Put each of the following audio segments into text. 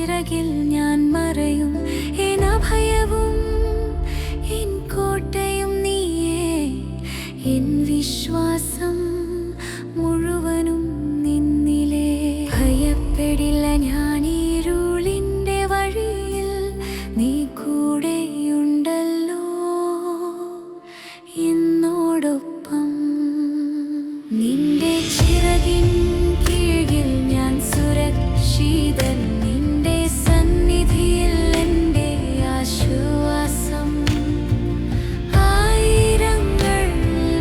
ചിറകിൽ ഞാൻ മറയും. എൻ അഭയവും എൻ കോട്ടയും നീയേ, എൻ വിശ്വാസം മുഴുവനും നിന്നിലേ. ഭയപ്പെടില്ല ഞാൻ ഇരുളിൻ്റെ വഴിയിൽ, നീ കൂടെയുണ്ടല്ലോ എന്നോടൊപ്പം. നിന്റെ ചിറകിൻ കീഴിൽ ഞാൻ സുരക്ഷിതൻ, നിന്റെ സന്നിധിയിൽ എൻ്റെ ആശ്വാസം. ആയിരങ്ങൾ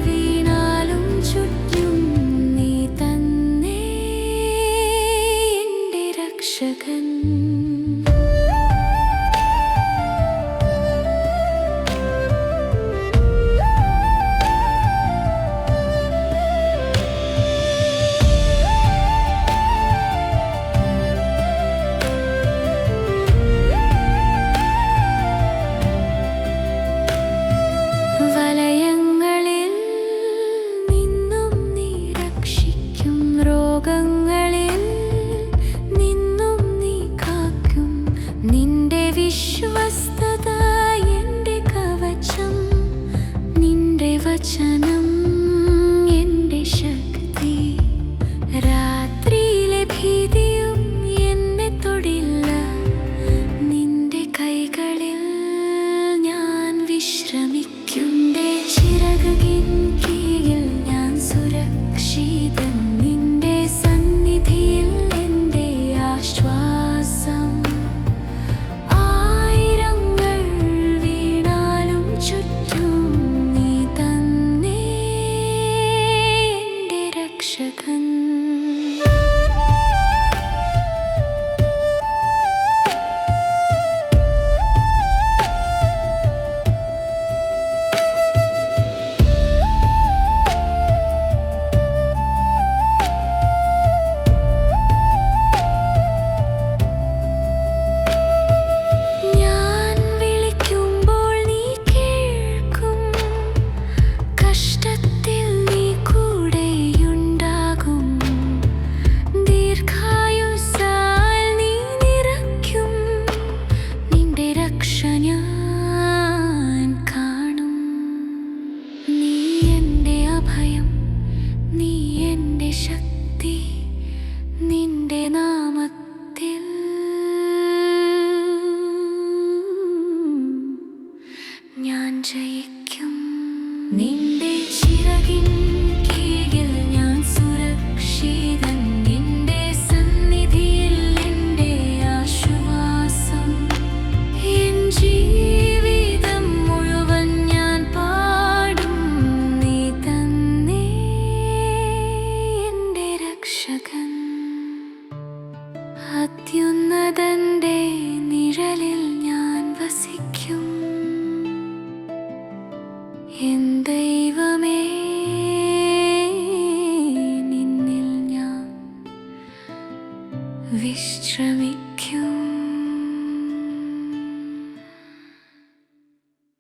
വീണാലും ചുറ്റും നീ തന്നെ എൻ്റെ രക്ഷകൻ. വലയങ്ങളിൽ നിന്നും നീ രക്ഷിക്കും, രോഗങ്ങളിൽ നിന്നും നീ കാക്കും. നിന്റെ വിശ്വസ്തത എൻ്റെ കവചം, നിന്റെ വചനം